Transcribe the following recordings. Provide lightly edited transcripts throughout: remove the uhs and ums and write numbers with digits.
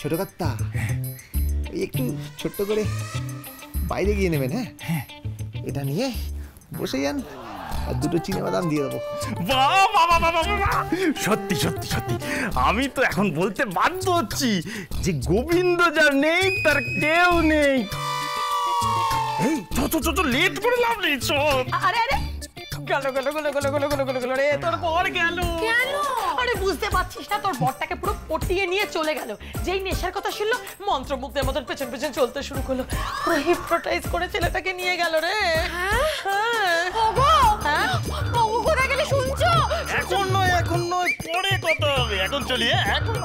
ছোট কর্তা একটু ছোট্ট করে বাইরে গিয়ে নেবেন। হ্যাঁ, এটা নিয়ে বসে যান আর দুটো চিনে বাদাম দিয়ে দেবো। সত্যি সত্যি সত্যি আমি তো এখন বলতে বাধ্য হচ্ছি যে গোবিন্দ যার নেই তার কেউ নেই। এই ছোট লেট করে লাভ নেই। আরে আরে গেল গেল গেল গেল গেল গেল গেল গেল রে তোর বর গেল। কেন? আরে বুঝতে পারছিস না, তোর বরটাকে পুরো পটিয়ে নিয়ে চলে গেল। যেই নেশার কথা শুনলো মন্ত্রমুগ্ধের মতন পেছন পেছন চলতে শুরু করলো, পুরো হিপনোটাইজ করে ছেলেটাকে নিয়ে গেল রে। ওগো কোথায় গেলে শুনছো? এখন নয় পরে কথা হবে, এখন চলি। এখন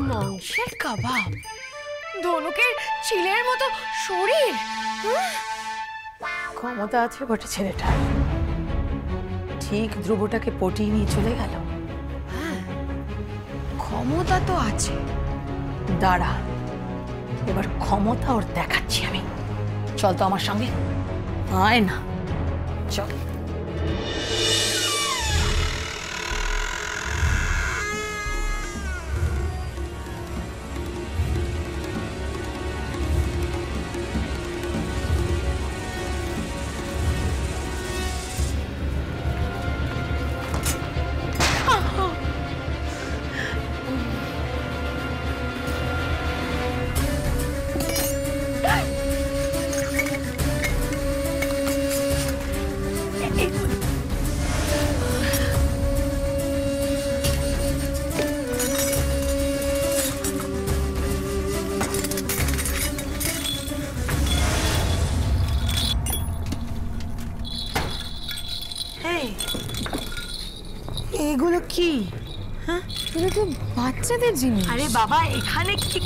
মাংসের কাবাব, ধনুকের চিলের মতো শরীর। ক্ষমতা আছে বটে ছেলেটা, ঠিক ধ্রুবটাকে পটিয়ে নিয়ে চলে গেল। ক্ষমতা তো আছে, দাঁড়া এবার ক্ষমতা ওর দেখাচ্ছি আমি। চল তো আমার সঙ্গে, আয় না, চল। এগুলো কি? হ্যাঁ, এগুলো তো বাচ্চাদের জিনিস। আরে বাবা, এখানে কি কি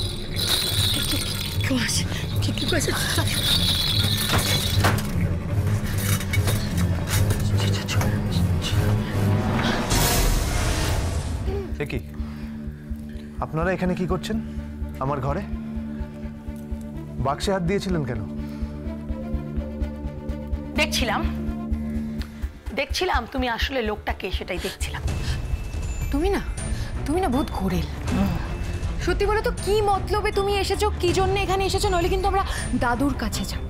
আপনারা এখানে কি করছেন? আমার ঘরে বাক্সে হাত দিয়েছিলেন কেন? দেখছিলাম তুমি আসলে লোকটাকে, সেটাই দেখছিলাম। তুমি না বহুত ঘোরেল। সত্যি বলো তো, কি মতলবে তুমি এসেছো, কি জন্য এখানে এসেছো? নইলে কিন্তু আমরা দাদুর কাছে যাব।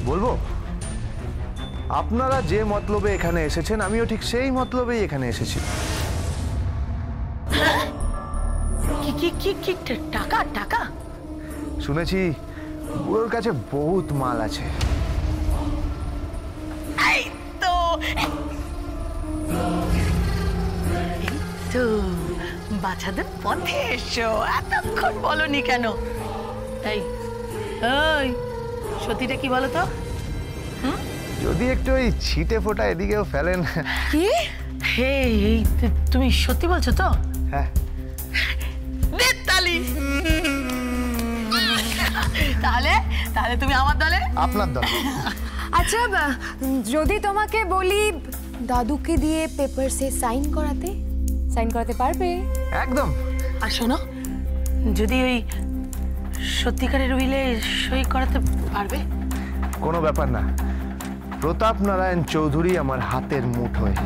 বলবো, আপনারা যে মতলবে এখানে এসেছেন আমিও ঠিক সেই মতলবেই এখানে এসেছি। কি টাকা? টাকা শুনেছি বুড়োর কাছে বহুত মাল আছে। এই তো বাচ্চাদের পথে এসো, এতক্ষণ বলনি কেন? এই সত্যিটা কি বলো তো? যদি একটু ওই ছিটে ফোটা এদিকেও ফেলেন। কি? তুমি সত্যি বলছো তো? হ্যাঁ। তাহলে তুমি আমার দলে? আপনার দল। আচ্ছা, যদি তোমাকে বলি দাদুকে দিয়ে পেপারসে সাইন করাতে পারবে? একদম। আর শোনো, যদি ওই সত্যিকারের উইলে সই করাতে পারবে? কোনো ব্যাপার না, প্রতাপ নারায়ণ চৌধুরী আমার হাতের মুঠোয়।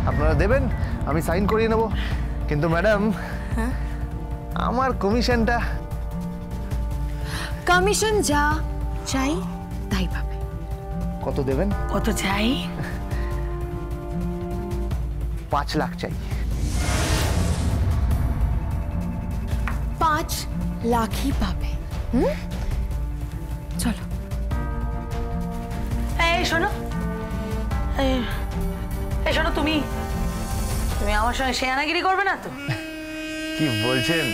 আপনারা দেবেন, আমি সাইন করিয়ে নেব। কিন্তু ম্যাডাম, আমার কমিশনটা। কমিশন যা চাই তাই পাবে। কত দেবেন? কত চাই? 5 লাখ চাই। 5 লাখই পাবে। চলো। এই শোনো, তুমি আমার সঙ্গে শেয়ানাগিরি করবে না তো? কি বলছেন?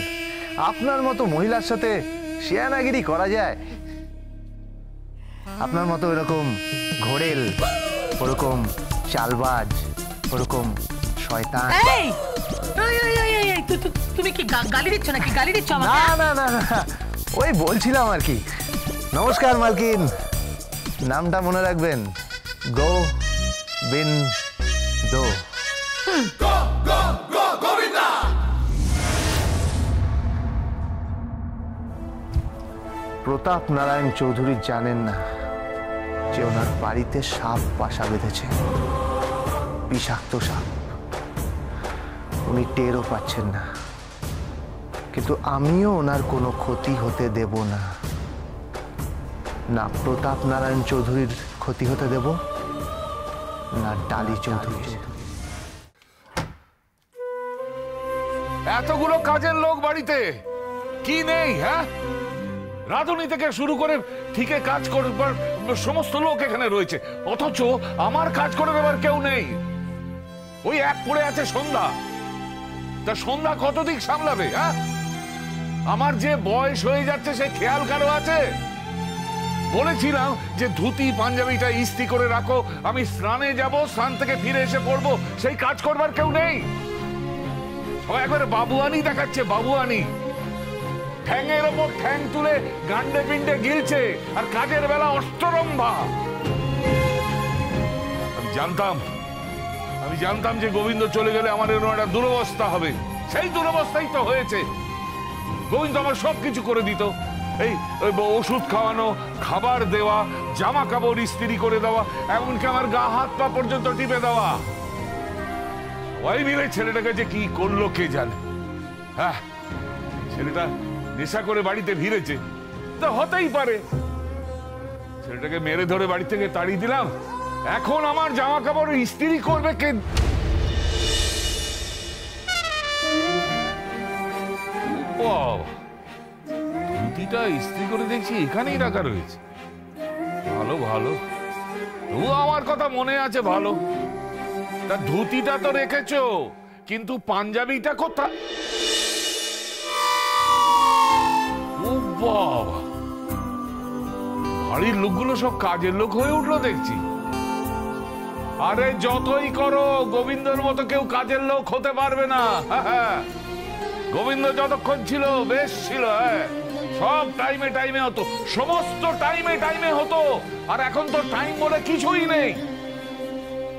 আপনার মতো মহিলার সাথে শেয়ানাগিরি করা যায়? আপনার মতো এরকম ঘোরেল, ওরকম চালবাজ, ওরকম শয়তান। তুমি কি গালি দিচ্ছ নাকি? গালি দিচ্ছ আমাকে? না, ওই বলছিলাম আর কি। নমস্কার মালকিন, নামটা মনে রাখবেন, গোবিন্দ। প্রতাপ নারায়ণ চৌধুরী জানেন না যে ওনার বাড়িতে সাপ বাসা বেঁধেছে, বিষাক্ত সাপ। উনি টেরও পাচ্ছেন না, কিন্তু আমিও ওনার কোনো ক্ষতি হতে দেব না। না প্রতাপ নারায়ণ চৌধুরীর ক্ষতি হতে দেব, না ডালি চৌধুরী। এতগুলো কাজের লোক বাড়িতে কি নেই? হ্যাঁ, রাঁধুনি থেকে শুরু করে ঠিকে কাজ করবার সমস্ত লোক এখানে রয়েছে, অথচ আমার কাজ করে দেবার কেউ নেই। ওই এক পড়ে আছে সন্ধ্যা। তা সন্ধ্যা কত দিক সামলাবে? হ্যাঁ, আমার যে বয়স হয়ে যাচ্ছে সে খেয়াল কারো আছে? বলেছিলাম যে ধুতি পাঞ্জাবিটা ইস্ত্রি করে রাখো, আমি স্নানে যাব, স্নান থেকে ফিরে এসে পড়বো, সেই কাজ করবার কেউ নেই। সবাই একবারে বাবুয়ানি দেখাচ্ছে, বাবুয়ানি। ঠ্যাংয়ের ওপর ঠ্যাং তুলে গান্ডে পিন্ডে গিলছে, আর কাজের বেলা অষ্টরম্ভা। আমি জানতাম যে গোবিন্দ চলে গেলে আমার এরকম একটা দুরবস্থা হবে। সেই দুরবস্থাই তো হয়েছে। গোবিন্দ আমার সবকিছু করে দিত, এই ওষুধ খাওয়ানো, খাবার দেওয়া, জামা কাপড় ইস্ত্রি করে দেওয়া, এমনকি আমার গা হাত পা পর্যন্ত টিপে দেওয়া। সবাই মিলে ছেলেটাকে যে কি করলো কে জানে। হ্যাঁ, ছেলেটা নেশা করে বাড়িতে ভিড়েছে, তা হতেই পারে। ছেলেটাকে মেরে ধরে বাড়ি থেকে তাড়িয়ে দিলাম, এখন আমার জামা কাপড় ইস্ত্রি করবে কে? ধুতিটা ইস্ত্রি করে দেখছি এখানেই রাখা রয়েছে। ভালো ভালো, তবু আমার কথা মনে আছে ভালো। তা ধুতিটা তো রেখেছো, কিন্তু পাঞ্জাবিটা কোথায়? ও বাবা, বাড়ির লোকগুলো সব কাজের লোক হয়ে উঠলো দেখছি। আরে যতই করো, গোবিন্দর মতো কেউ কাজের লোক হতে পারবে না। গোবিন্দ যতক্ষণ ছিল বেশ ছিল, সব টাইমে টাইমে হতো, সমস্ত টাইমে টাইমে হতো। আর এখন তো টাইম বলে কিছুই নেই।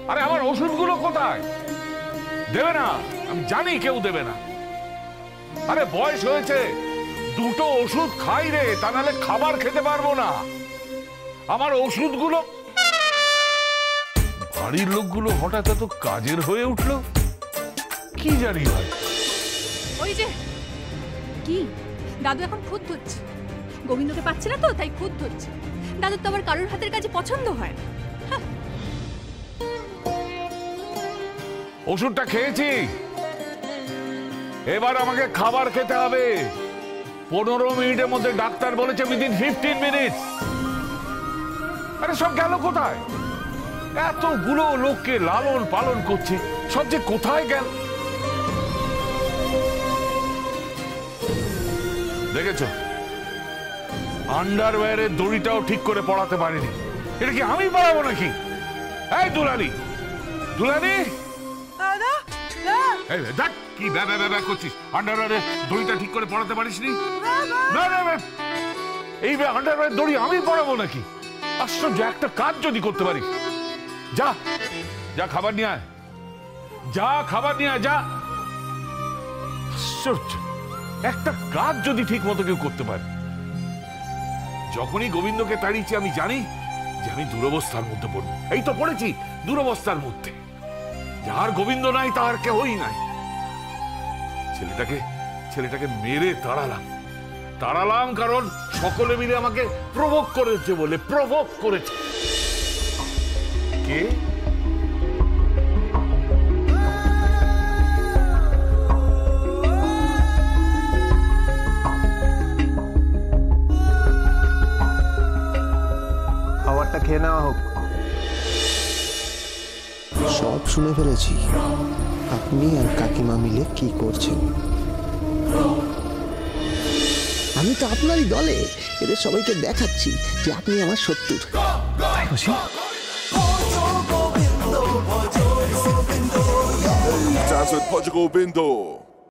আরে আমার ওষুধগুলো কোথায়? দেবে না, আমি জানি কেউ দেবে না। আরে বয়স হয়েছে, দুটো ওষুধ খাই রে, তা নাহলে খাবার খেতে পারবো না। আমার ওষুধগুলো, বাড়ির লোকগুলো হঠাৎ এত কাজের হয়ে উঠলো, কি জানি ভাই। ওই যে কি দাদু এখন খুদ ধরছে, গোবিন্দকে পাচ্ছে না তো তাই খুদ ধরছে। দাদুর তো আবার কারোর হাতের কাজে পছন্দ হয় না। ওষুধটা খেয়েছি, এবার আমাকে খাবার খেতে হবে। 15 মিনিটের মধ্যে ডাক্তার বলেছে উইদিন 15 মিনিট। আরে সব গেল কোথায়? এতগুলো লোককে লালন পালন করছে, সব যে কোথায় গেল? দেখেছো, আন্ডারওয়্যারের দড়িটাও ঠিক করে পড়াতে পারিনি। এটা কি আমি পড়াবো নাকি? এই দুলালি, দুলালি, দেখ কি ব্যা করছিস। আন্ডারওয়্যারের দড়িটা ঠিক করে পড়াতে পারিসনি? এই আন্ডারওয়্যারের দড়ি আমি পড়াবো নাকি? আশ্চর্য, একটা কাজ যদি করতে পারিস। যা যা খাবার নিয়ে আয়, যা খাবার নিয়ে আয়, যা। আশ্চর্য, একটা কাজ যদি ঠিক মতো কেউ করতে পারে। যখনই গোবিন্দকে তাড়িয়েছি আমি জানি যে আমি দুরবস্থার মধ্যে পড়ব। এই তো পড়েছি দুরবস্থার মধ্যে। যার গোবিন্দ নাই তার কেউই নাই। ছেলেটাকে মেরে তাড়ালাম কারণ সকলে মিলে আমাকে প্রভোগ করেছে বলে। প্রভোগ করেছে কে? খাবারটা খেয়ে নেওয়া হোক। সব শুনে ফেলেছি আপনি আর কাকিমা মিলে কি করছেন। আমি তো আপনারই দলে, এদের সবাইকে দেখাচ্ছি যে আপনি আমার শত্রুর। Dance with Portugal Bindo.